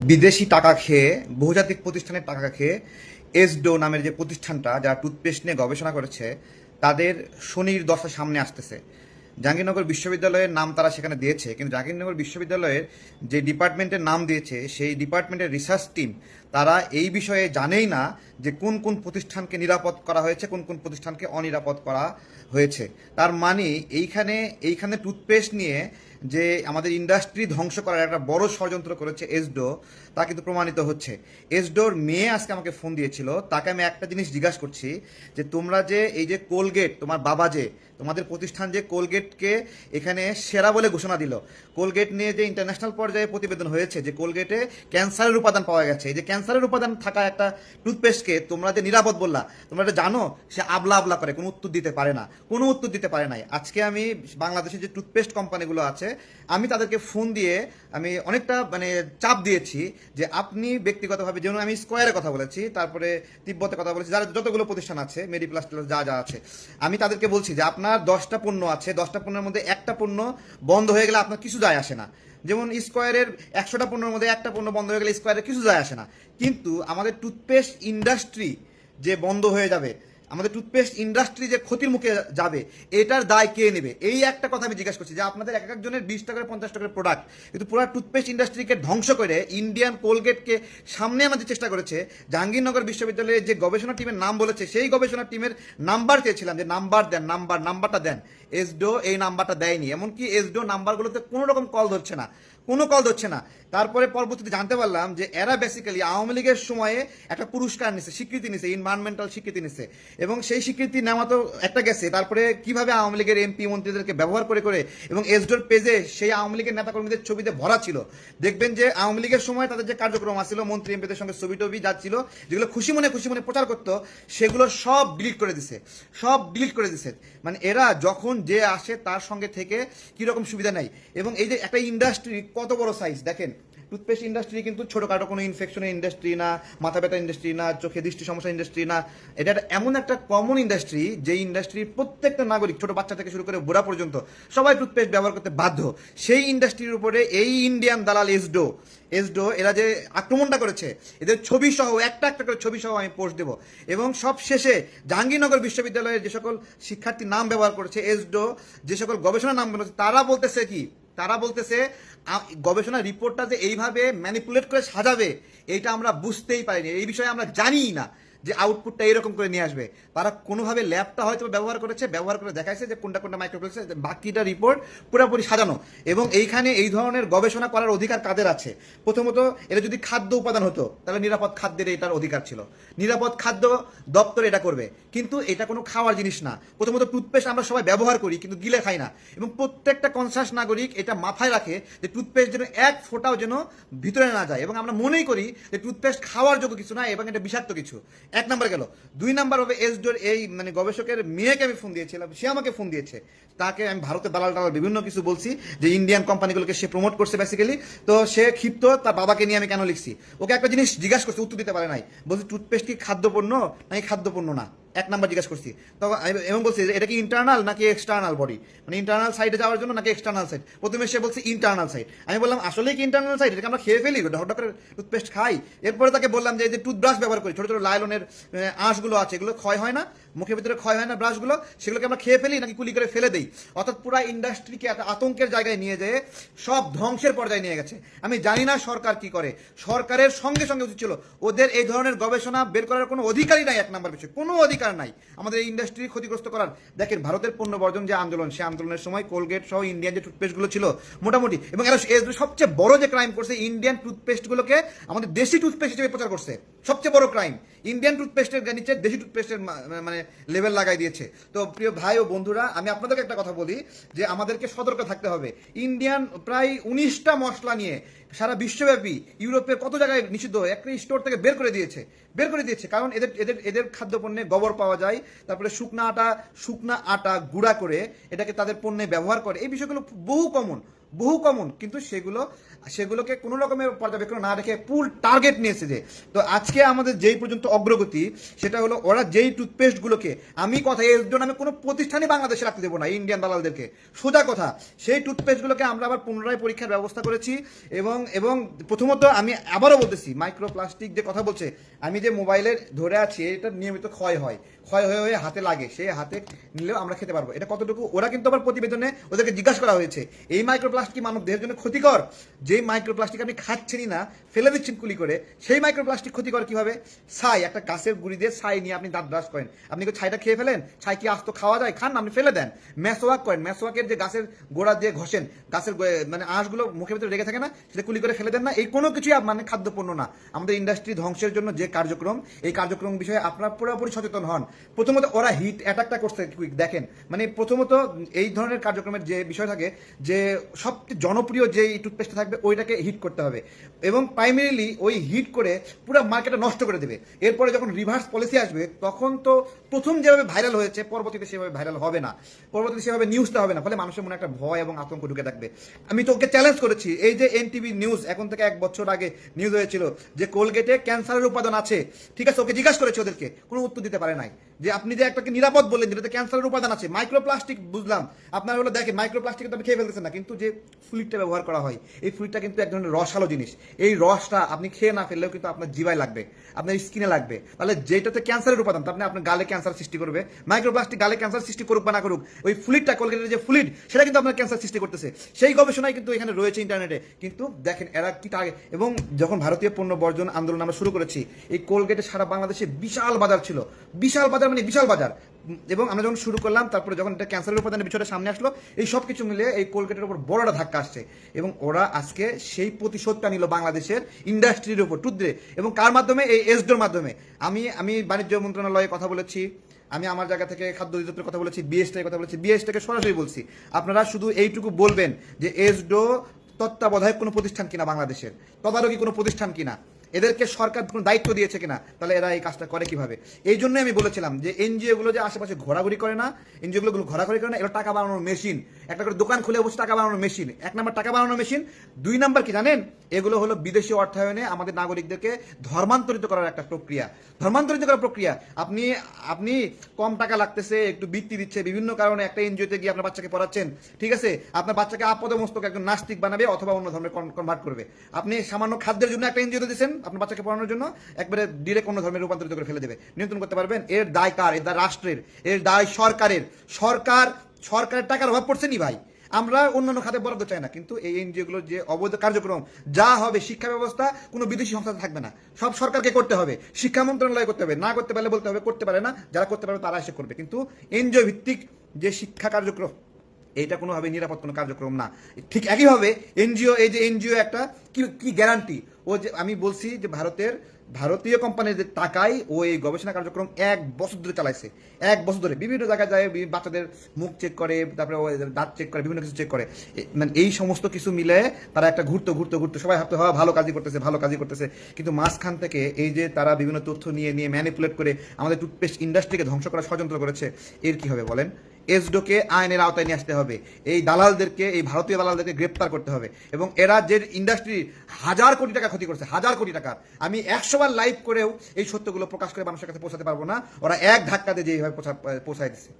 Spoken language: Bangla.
বিদেশি টাকা খেয়ে, বহুজাতিক প্রতিষ্ঠানের টাকা খেয়ে এসডো নামের যে প্রতিষ্ঠানটা যারা টুথপেস্ট নিয়ে গবেষণা করেছে, তাদের শনির দশা সামনে আসতেছে। জাহাঙ্গীরনগর বিশ্ববিদ্যালয়ের নাম তারা সেখানে দিয়েছে, কিন্তু জাহাঙ্গীরনগর বিশ্ববিদ্যালয়ের যে ডিপার্টমেন্টের নাম দিয়েছে সেই ডিপার্টমেন্টের রিসার্চ টিম তারা এই বিষয়ে জানেই না যে কোন কোন প্রতিষ্ঠানকে নিরাপদ করা হয়েছে, কোন কোন প্রতিষ্ঠানকে অনিরাপদ করা হয়েছে। তার মানে এইখানে টুথপেস্ট নিয়ে যে আমাদের ইন্ডাস্ট্রি ধ্বংস করার একটা বড় ষড়যন্ত্র করেছে এসডো, তা কিন্তু প্রমাণিত হচ্ছে। এসডোর মেয়ে আজকে আমাকে ফোন দিয়েছিল, তাকে আমি একটা জিনিস জিজ্ঞাসা করছি যে তোমরা যে এই যে কোলগেট, তোমার বাবা যে তোমাদের প্রতিষ্ঠান যে কোলগেটকে এখানে সেরা বলে ঘোষণা দিল, কোলগেট নিয়ে যে ইন্টারন্যাশনাল পর্যায়ে প্রতিবেদন হয়েছে যে কোলগেটে ক্যান্সারের উপাদান পাওয়া গেছে, এই যে ক্যান্সারের উপাদান থাকা একটা টুথপেস্টকে তোমরা যে নিরাপদ বললা, তোমরা এটা জানো সে আবলা আবলা করে কোনো উত্তর দিতে পারে না, কোনো উত্তর দিতে পারে নাই। আজকে আমি বাংলাদেশের যে টুথপেস্ট কোম্পানিগুলো আছে আমি তাদেরকে ফোন দিয়ে আমি অনেকটা চাপ দিয়েছি যে আপনি ব্যক্তিগতভাবে, যেমন আমি স্কোয়ারের কথা বলেছি, তারপরে তিব্বতের কথা বলেছি, যারা যতগুলো প্রতিষ্ঠান আছে মেডিপ্লাস যা যা আছে, আমি তাদেরকে বলছি যে আপনার 10টা পণ্য আছে, 10টা পণ্যের মধ্যে একটা পণ্য বন্ধ হয়ে গেলে আপনার কিছু যায় আসে না। যেমন স্কোয়ারের 100টা পণ্যের মধ্যে একটা পণ্য বন্ধ হয়ে গেলে স্কোয়ারের কিছু যায় আসে না, কিন্তু আমাদের টুথপেস্ট ইন্ডাস্ট্রি যে বন্ধ হয়ে যাবে, আমাদের টুথপেস্ট ইন্ডাস্ট্রি যে ক্ষতির মুখে যাবে, এটার দায় কে নেবে? এই একটা কথা আমি জিজ্ঞাসা করছি যে আপনাদের এক একজনের 20 টাকা 50 টাকার প্রোডাক্ট, কিন্তু পুরো টুথপেস্ট ইন্ডাস্ট্রিকে ধ্বংস করে ইন্ডিয়ান কোলগেটকে সামনে আমাদের চেষ্টা করেছে। জাহাঙ্গীরনগর বিশ্ববিদ্যালয়ের যে গবেষণা টিমের নাম বলেছে, সেই গবেষণা টিমের নাম্বার চেয়েছিলাম যে নাম্বার দেন, নাম্বারটা দেন। এসডো এই নাম্বারটা দেয়নি, এমনকি এসডো নাম্বারগুলোতে কোনো রকম কল ধরছে না, কোনো কল ধরছে না। তারপরে পরবর্তীতে জানতে পারলাম যে এরা বেসিক্যালি আওয়ামী লীগের সময়ে একটা পুরস্কার নিছে, স্বীকৃতি নিছে, এনভায়রনমেন্টাল স্বীকৃতি নিছে, এবং সেই স্বীকৃতি নেওয়া তো একটা গেছে, তারপরে কিভাবে আওয়ামী লীগের এমপি মন্ত্রীদেরকে ব্যবহার করে করে, এবং এসডোর পেজে সেই আওয়ামী লীগের নেতাকর্মীদের ছবিতে ভরা ছিল। দেখবেন যে আওয়ামী লীগের সময় তাদের যে কার্যক্রম আসছিল, মন্ত্রী এমপিদের সঙ্গে ছবি টবি যাচ্ছিল, যেগুলো খুশি মনে প্রচার করতো, সেগুলো সব ডিলিট করে দিছে, সব ডিলিট করে দিছে। মানে এরা যখন যে আসে তার সঙ্গে থেকে কিরকম সুবিধা নেয়। এবং এই যে একটা ইন্ডাস্ট্রি কত বড় সাইজ দেখেন, টুথপেস্ট ইন্ডাস্ট্রি কিন্তু ছোটখাটো কোনো ইনফেকশনের ইন্ডাস্ট্রি না, মাথা ব্যথা ইন্ডাস্ট্রি না, চোখে দৃষ্টি সমস্যা ইন্ডাস্ট্রি না। এটা এমন একটা কমন ইন্ডাস্ট্রি যে ইন্ডাস্ট্রির প্রত্যেকটা নাগরিক, ছোট বাচ্চা থেকে শুরু করে বুড়া পর্যন্ত সবাই টুথপেস্ট ব্যবহার করতে বাধ্য। সেই ইন্ডাস্ট্রির উপরে এই ইন্ডিয়ান দালাল এসডো এরা যে আক্রমণটা করেছে, এদের ছবি সহ একটা একটা করে ছবি সহ আমি পোস্ট দেবো। এবং সব শেষে জাহাঙ্গীরনগর বিশ্ববিদ্যালয়ের যে সকল শিক্ষার্থীর নাম ব্যবহার করেছে এসডো, যে সকল গবেষণা নাম বলেছে, তারা বলতেছে কি, তারা বলতেছে গবেষণা রিপোর্টটা যে এইভাবে ম্যানিপুলেট করে সাজাবে এইটা আমরা বুঝতেই পারিনি, এই বিষয়ে আমরা জানিই না যে আউটপুটটা এরকম করে নিয়ে আসবে। তারা কোনোভাবে ল্যাবটা হয়তো ব্যবহার করে দেখাইছে যে কোনটা কোনটা মাইক্রোপ্লেক্সে, বাকিটা রিপোর্ট পুরোপুরি সাজানো। এবং এইখানে এই ধরনের গবেষণা করার অধিকার কাদের আছে? প্রথমত, এটা যদি খাদ্য উপাদান হতো তাহলে নিরাপদ খাদ্যের এটার অধিকার ছিল, নিরাপদ খাদ্য দপ্তর এটা করবে, কিন্তু এটা কোনো খাওয়ার জিনিস না। প্রথমত, টুথপেস্ট আমরা সবাই ব্যবহার করি কিন্তু গিলে খাই না, এবং প্রত্যেকটা কনসাস নাগরিক এটা মাথায় রাখে যে টুথপেস্ট যেন এক ফোঁটাও যেন ভিতরে না যায়, এবং আমরা মনেই করি যে টুথপেস্ট খাওয়ার যোগ্য কিছু না এবং এটা বিষাক্ত কিছু। এক নাম্বার গেল। 2 নাম্বার হবে এসডোর এই গবেষকের মেয়েকে আমি ফোন দিয়েছিলাম, সে আমাকে ফোন দিয়েছে, তাকে আমি ভারতের দালাল বিভিন্ন কিছু বলছি যে ইন্ডিয়ান কোম্পানিগুলোকে সে প্রমোট করছে বেসিক্যালি। তো সে ক্ষিপ্ত, তার বাবাকে নিয়ে আমি কেন লিখছি, ওকে একটা জিনিস জিজ্ঞাসা করছি, উত্তর দিতে পারে নাই। বলছি টুথপেস্ট কি খাদ্যপণ্য নাকি খাদ্যপণ্য না, এক নাম্বার জিজ্ঞাসা করছি। তখন এবং বলছি এটা কি ইন্টারনাল নাকি এক্সটার্নাল বডি, ইন্টারনাল সাইডে যাওয়ার জন্য নাকি এক্সটার্নাল সাইড। প্রথমে সে বলছে ইন্টারনাল সাইড। আমি বললাম আসলে কি ইন্টারনাল সাইড, এটাকে আমরা খেয়ে ফেলি, ঢক করে টুথপেস্ট খাই। এরপরে তাকে বললাম যে টুথব্রাশ ব্যবহার করি, ছোট ছোট লাইলনের আঁশগুলো আছে, এগুলো ক্ষয় হয় না, মুখের ভিতরে ক্ষয় হয় না ব্রাশগুলো, সেগুলোকে আমরা খেয়ে ফেলি নাকি কুলি করে ফেলে দেই। অর্থাৎ পুরো ইন্ডাস্ট্রিকে একটা আতঙ্কের জায়গায় নিয়ে যেয়ে সব ধ্বংসের পর্যায়ে নিয়ে গেছে। আমি জানি না সরকার কি করে, সরকারের সঙ্গে সঙ্গে উচিত ছিল, ওদের এই ধরনের গবেষণা বের করার কোনো অধিকারই নাই, 1 নাম্বার বিষয় কোনো অধিকার নাই আমাদের এই ইন্ডাস্ট্রি ক্ষতিগ্রস্ত করার। দেখেন ভারতের পণ্য বর্জন যে আন্দোলন, সে আন্দোলনের সময় কোলগেট সহ ইন্ডিয়ান যে টুথপেস্টগুলো ছিল মোটামুটি, এবং এরা সবচেয়ে বড় যে ক্রাইম করছে, ইন্ডিয়ান টুথপেস্টগুলোকে আমাদের দেশি টুথপেস্ট হিসেবে প্রচার করছে। সবচেয়ে বড় ক্রাইম ইন্ডিয়ান টুথপেস্টের নিচে দেশি টুথপেস্টের লেভেল লাগাই দিয়েছে। তো প্রিয় ভাই ও বন্ধুরা, আমি আপনাদেরকে একটা কথা বলি যে আমাদেরকে সতর্ক থাকতে হবে। ইন্ডিয়ান প্রায় 19টা মশলা নিয়ে সারা বিশ্বব্যাপী ইউরোপের কত জায়গায় নিষিদ্ধ, একটা স্টোর থেকে বের করে দিয়েছে। কারণ এদের এদের এদের খাদ্যপণ্যে গোবর পাওয়া যায়, তারপরে শুকনা আটা গুঁড়া করে এটাকে তাদের পণ্যে ব্যবহার করে। এই বিষয়গুলো বহু কমন, বহু কমন, কিন্তু সেগুলোকে কোনো রকমের পর্যবেক্ষণ না রেখে ফুল টার্গেট নিয়েছে যে। তো আজকে আমাদের যেই পর্যন্ত অগ্রগতি, সেটা হলো ওরা যেই টুথপেস্টগুলোকে, আমি কথা এর জন্য আমি কোনো প্রতিষ্ঠানই বাংলাদেশে রাখতে দেবো না ইন্ডিয়ান দালালদেরকে, সোজা কথা, সেই টুথপেস্টগুলোকে আমরা আবার পুনরায় পরীক্ষার ব্যবস্থা করেছি। এবং প্রথমত আমি আবারও বলতেছি, মাইক্রোপ্লাস্টিক যে কথা বলছে, আমি যে মোবাইলের ধরে আছি এটা নিয়মিত ক্ষয় হয়ে হয়ে হাতে লাগে, সে হাতে নিলেও আমরা খেতে পারবো, এটা কতটুকু ওরা কিন্তু আবার প্রতিবেদনে ওদেরকে জিজ্ঞাসা করা হয়েছে, এই মাইক্রোপ্লাস্টিক কি মানব দেহের জন্য ক্ষতিকর? যেই মাইক্রোপ্লাস্টিক আপনি খাচ্ছেনই না, ফেলে দিচ্ছেন কুলি করে, সেই মাইক্রোপ্লাস্টিক ক্ষতিকর কিভাবে? ছাই, একটা গাছের গুঁড়ি দিয়ে ছাই নিয়ে আপনি দাঁত ব্রাশ করেন, আপনি কি ছাইটা খেয়ে ফেলেন? ছাই কি আস্ত খাওয়া যায়? খান না, আপনি ফেলে দেন। মেসোয়াক করেন, মেসোয়াকের যে গাছের গোড়া দিয়ে ঘষেন, গাছের মানে আঁশগুলো মুখের ভিতরে রেখে থাকে না, সেটা কুলি করে ফেলে দেন না, এই কোনো কিছুই মানে খাদ্যপণ্য না। আমাদের ইন্ডাস্ট্রি ধ্বংসের জন্য যে কার্যক্রম, এই কার্যক্রম বিষয়ে আপনারা পুরোপুরি সচেতন হন। প্রথমত ওরা হিট অ্যাটাকটা করছে দেখেন, মানে প্রথমত এই ধরনের কার্যক্রমের যে বিষয় থাকে, যে সবচেয়ে জনপ্রিয় যে টুথপেস্ট থাকবে ওইটাকে হিট করতে হবে, এবং প্রাইমারিলি ওই হিট করে পুরো মার্কেটটা নষ্ট করে দেবে। এরপরে যখন রিভার্স পলিসি আসবে, তখন তো প্রথম যেভাবে ভাইরাল হয়েছে পরবর্তীতে সেভাবে ভাইরাল হবে না, পরবর্তীতে সেভাবে নিউজটা হবে না, ফলে মানুষের মনে একটা ভয় এবং আতঙ্ক ঢুকে থাকবে। আমি তো ওকে চ্যালেঞ্জ করেছি, এই যে এনটিভি নিউজ এখন থেকে 1 বছর আগে নিউজ হয়েছিল যে কোলগেটে ক্যান্সারের উপাদান আছে, ঠিক আছে, ওকে জিজ্ঞাসা করেছে, ওদেরকে কোনো উত্তর দিতে পারে নাই। যে আপনি যে একটাকে নিরাপদ বললেন, যেটাতে ক্যান্সারের উপাদান আছে, মাইক্রোপ্লাস্টিক বুঝলাম, আপনারা হলো দেখেন মাইক্রোপ্লাস্টিক তো আপনি খেয়ে ফেলতেছেন না, কিন্তু যে ফ্লুইডটা ব্যবহার করা হয়, এই ফ্লুইডটা কিন্তু এক ধরনের রসালো জিনিস, এই রসটা আপনি খেয়ে না ফেললেও কিন্তু আপনার জিভায় লাগবে, আপনার স্কিনে লাগবে, তাহলে যেটাতে ক্যান্সারের উপাদান, তার মানে আপনার গালে ক্যান্সার সৃষ্টি করবে। মাইক্রোপ্লাস্টিক গালে ক্যান্সার সৃষ্টি করুক বা না করুক, ওই ফ্লুইডটা, কোলগেটের যে ফ্লুইড, সেটা কিন্তু আপনার ক্যান্সার সৃষ্টি করতেছে। সেই গবেষণাই কিন্তু এখানে রয়েছে ইন্টারনেটে, কিন্তু দেখেন এরা কি আগে। এবং যখন ভারতীয় পণ্য বর্জন আন্দোলন আমরা শুরু করেছি, এই কোলগেটে সারা বাংলাদেশে বিশাল বাজার ছিল, বিশাল বাজার মানে বিশাল বাজার। এবং আমরা যখন শুরু করলাম, তারপরে যখন এটা ক্যান্সারের উপাদানের বিষয়টা সামনে আসলো, এই সব কিছু মিলে এই কোলগেটের উপর বড় একটা ধাক্কা আসছে, এবং ওরা আজকে সেই প্রতিশোধটা নিল বাংলাদেশের ইন্ডাস্ট্রির উপর টুদ্রে। এবং কার মাধ্যমে? এই এসডোর মাধ্যমে। আমি বাণিজ্য মন্ত্রণালয়ে কথা বলেছি, আমি আমার জায়গা থেকে খাদ্য অধিদপ্তরের কথা বলেছি, বিএসটির কথা বলেছি, বিএসটিকে সরাসরি বলছি, আপনারা শুধু এইটুকু বলবেন যে এসডো তত্ত্বাবধায়ক কোনো প্রতিষ্ঠান কিনা, বাংলাদেশের তদারকি কোনো প্রতিষ্ঠান কিনা, এদেরকে সরকার কোনো দায়িত্ব দিয়েছে কিনা, তাহলে এরা এই কাজটা করে কিভাবে? এই জন্যই আমি বলেছিলাম যে এনজিওগুলো যে আশেপাশে ঘোরাঘুরি করে না, এনজিওগুলো ঘোরাঘুরি করে না, এগুলো টাকা বানানোর মেশিন, একটা করে দোকান খুলে বসে টাকা বানানোর মেশিন। 1 নম্বর টাকা বানানোর মেশিন, 2 নম্বর কি জানেন? এগুলো হলো বিদেশি অর্থায়নে আমাদের নাগরিকদেরকে ধর্মান্তরিত করার একটা প্রক্রিয়া, ধর্মান্তরিত করার প্রক্রিয়া। আপনি কম টাকা লাগতেছে, একটু বৃত্তি দিচ্ছে, বিভিন্ন কারণে একটা এনজিওতে গিয়ে আপনার বাচ্চাকে পড়াচ্ছেন, ঠিক আছে, আপনার বাচ্চাকে আপদমস্তক একজন নাস্তিক বানাবে অথবা অন্য ধর্মে কনভার্ট করবে। আপনি সামান্য খাদ্যের জন্য একটা এনজিওতে দিচ্ছেন আপনার বাচ্চাকে পড়ানোর জন্য, একবারে ডিরেক্ট অন্য ধর্মে রূপান্তরিত করে ফেলে দেবে। নিয়ন্ত্রণ করতে পারবেন? এর দায় কার? এর দায় রাষ্ট্রের, এর দায় সরকারের। সরকারের টাকার অভাব পড়ছে নি ভাই, আমরা অন্যান্য খাতে বরাদ্দ চাই না, কিন্তু এই এনজিওগুলোর যে অবৈধ কার্যক্রম যা হবে, শিক্ষা ব্যবস্থা কোনো বিদেশি সংস্থা থাকবে না, সব সরকারকে করতে হবে, শিক্ষা মন্ত্রণালয় করতে হবে, না করতে পারলে বলতে হবে করতে পারে না, যারা করতে পারবে তারা এসে করবে। কিন্তু এনজিও ভিত্তিক যে শিক্ষা কার্যক্রম, এইটা কোনোভাবে নিরাপদ কোনো কার্যক্রম না। ঠিক একইভাবে এনজিও, এই যে এনজিও একটা কি গ্যারান্টি? ও যে আমি বলছি যে ভারতীয় কোম্পানিদের টাকায় ও এই গবেষণা কার্যক্রম 1 বছর ধরে চালাইছে, 1 বছর ধরে বিভিন্ন জায়গায় যায়, বাচ্চাদের মুখ চেক করে, তারপরে দাঁত চেক করে, বিভিন্ন কিছু চেক করে, মানে এই সমস্ত কিছু মিলে তারা একটা ঘুরতে সবাই ভাবতে হয় ভালো কাজই করতেছে, কিন্তু মাঝখান থেকে এই যে তারা বিভিন্ন তথ্য নিয়ে ম্যানিপুলেট করে আমাদের টুথপেস্ট ইন্ডাস্ট্রিকে ধ্বংস করার ষড়যন্ত্র করেছে। এর কি হবে বলেন? এসডোকে আইনের আওতায় নিয়ে আসতে হবে, এই দালালদেরকে, এই ভারতীয় দালালদেরকে গ্রেপ্তার করতে হবে, এবং এরা যে ইন্ডাস্ট্রি 1000 কোটি টাকা ক্ষতি করছে, 1000 কোটি টাকার, আমি 100 বার লাইভ করেও এই সত্যগুলো প্রকাশ করে মানুষের কাছে পৌঁছাতে পারবো না, ওরা এক ধাক্কা দিয়ে যেভাবে পৌঁছায় দিচ্ছে।